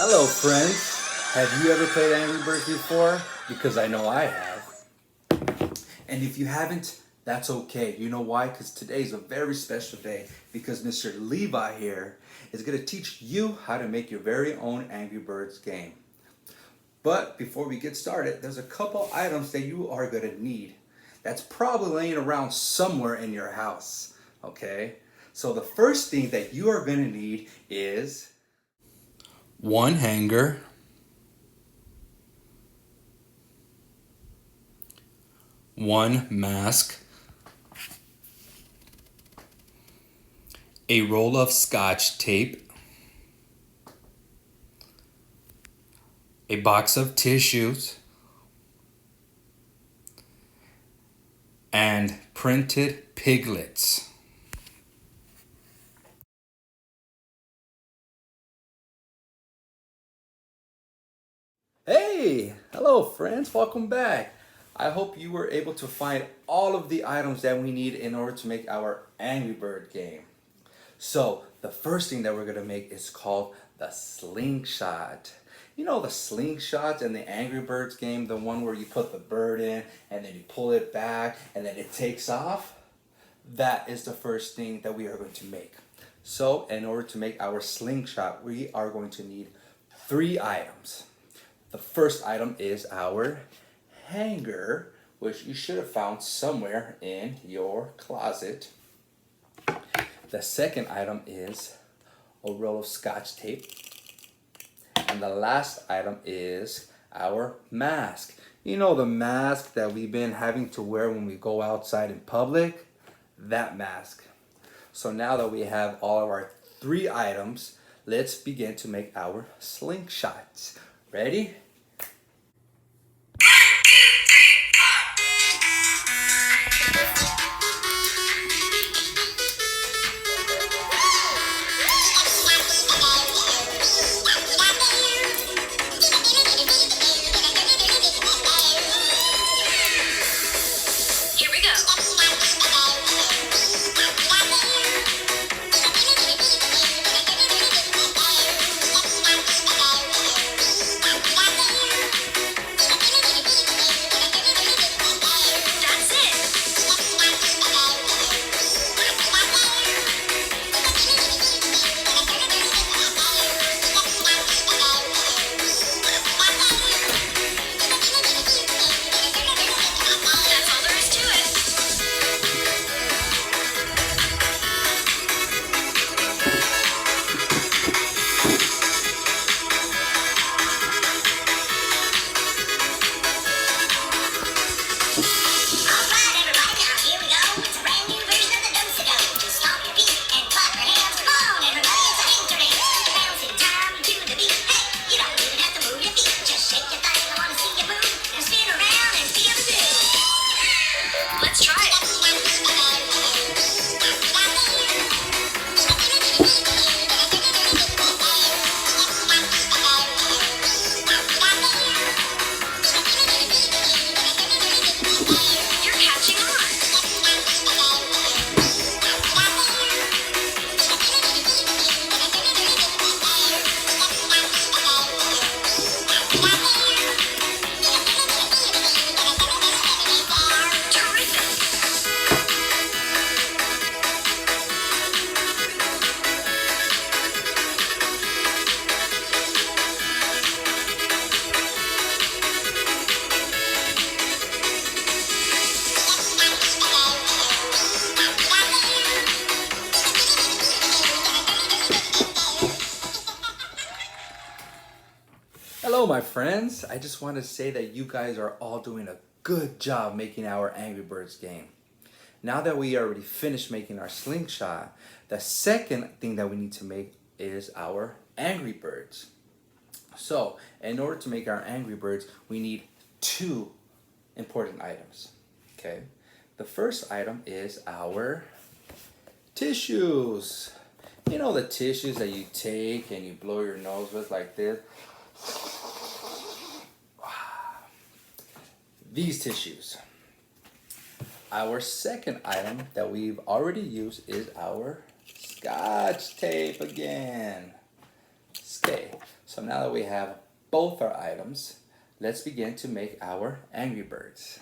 Hello friends, have you ever played Angry Birds before? Because I know I have. And if you haven't, that's okay. You know why? Because today is a very special day because Mr. Levi here is going to teach you how to make your very own Angry Birds game. But before we get started, there's a couple items that you are going to need. That's probably laying around somewhere in your house, okay? So the first thing that you are going to need is one hanger, one mask, a roll of Scotch tape, a box of tissues, and printed piglets. Hey, hello friends, welcome back. I hope you were able to find all of the items that we need in order to make our Angry Bird game. So the first thing that we're gonna make is called the slingshot. You know the slingshot in the Angry Birds game, the one where you put the bird in and then you pull it back and then it takes off? That is the first thing that we are going to make. So in order to make our slingshot, we are going to need 3 items. The first item is our hanger, which you should have found somewhere in your closet. The second item is a roll of Scotch tape. And the last item is our mask. You know the mask that we've been having to wear when we go outside in public? That mask. So now that we have all of our 3 items, let's begin to make our slingshots. Ready? Hello my friends, I just want to say that you guys are all doing a good job making our Angry Birds game. Now that we already finished making our slingshot, the second thing that we need to make is our Angry Birds. So in order to make our Angry Birds, we need 2 important items. Okay, the first item is our tissues. You know the tissues that you take and you blow your nose with like this? These tissues. Our second item that we've already used is our Scotch tape again. Okay, So now that we have both our items, let's begin to make our Angry Birds.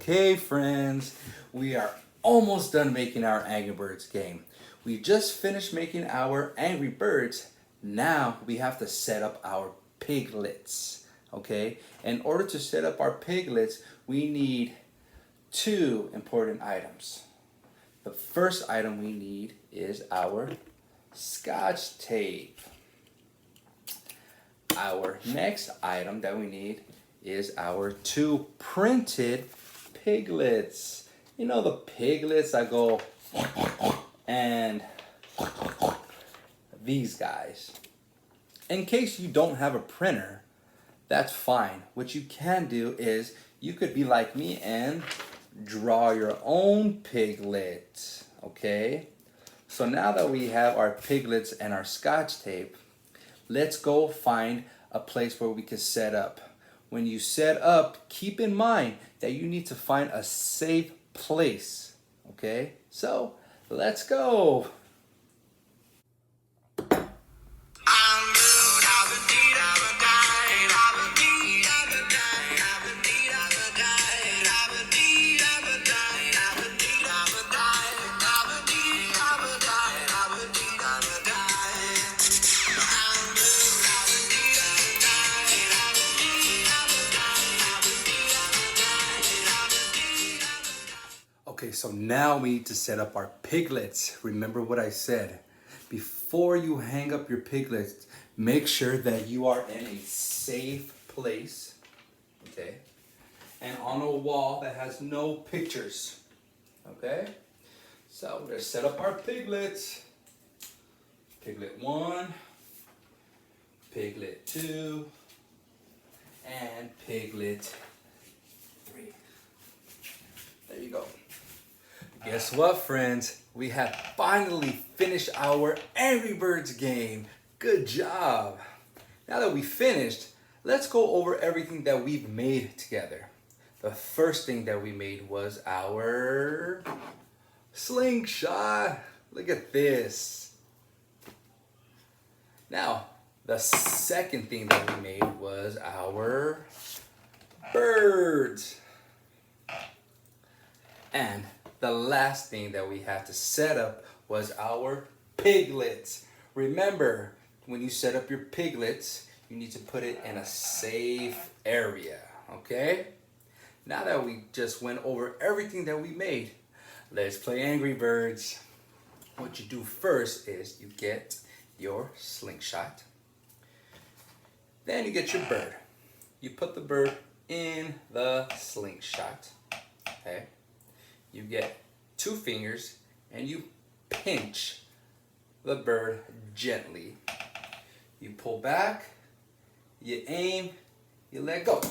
Okay, friends, we are almost done making our Angry Birds game. We just finished making our Angry Birds. Now we have to set up our piglets. Okay, in order to set up our piglets, we need two important items. The first item we need is our Scotch tape. Our next item that we need is our two printed piglets. You know, the piglets that go and these guys. In case you don't have a printer, that's fine. What you can do is you could be like me and draw your own piglet. Okay? So now that we have our piglets and our Scotch tape, let's go find a place where we can set up. When you set up, keep in mind that you need to find a safe place. Okay? So, let's go. Okay, so now we need to set up our piglets. Remember what I said. Before you hang up your piglets, make sure that you are in a safe place, okay? And on a wall that has no pictures, okay? So let's set up our piglets. Piglet 1, Piglet 2, and Piglet 3. There you go. Guess what, friends? We have finally finished our Angry Birds game. Good job. Now that we finished, let's go over everything that we've made together. The first thing that we made was our slingshot. Look at this. Now, the second thing that we made was our birds. And the last thing that we had to set up was our piglets. Remember, when you set up your piglets, you need to put it in a safe area, okay? Now that we just went over everything that we made, let's play Angry Birds. What you do first is you get your slingshot. Then you get your bird. You put the bird in the slingshot, okay? You get 2 fingers and you pinch the bird gently. You pull back, you aim, you let go.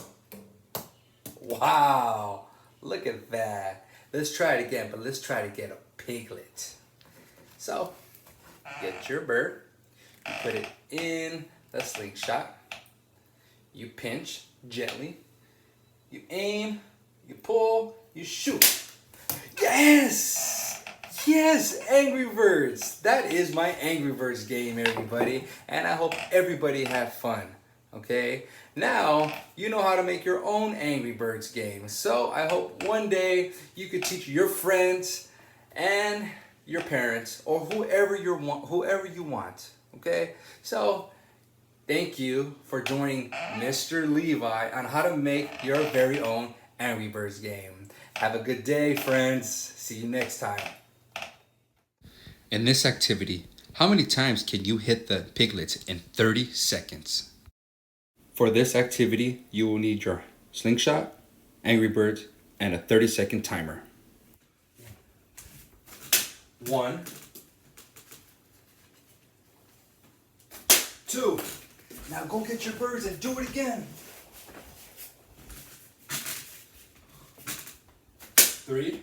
Wow, look at that. Let's try it again, but let's try to get a piglet. So, get your bird, you put it in the slingshot, you pinch gently, you aim, you pull, you shoot. Yes! Yes, Angry Birds. That is my Angry Birds game, everybody. And I hope everybody have fun. Okay? Now, you know how to make your own Angry Birds game. So I hope one day you could teach your friends and your parents or whoever you want. Okay? So thank you for joining Mr. Levi on how to make your very own Angry Birds game. Have a good day, friends. See you next time. In this activity, how many times can you hit the piglets in 30 seconds? For this activity, you will need your slingshot, Angry Birds, and a 30-second timer. 1, 2. Now go get your birds and do it again. 3.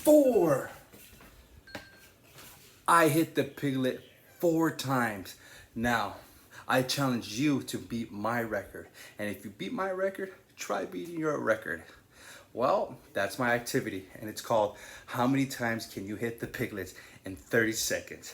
4. I hit the piglet 4 times. Now, I challenge you to beat my record. And if you beat my record, try beating your record. Well, that's my activity, and it's called How Many Times Can You Hit the Piglets in 30 Seconds?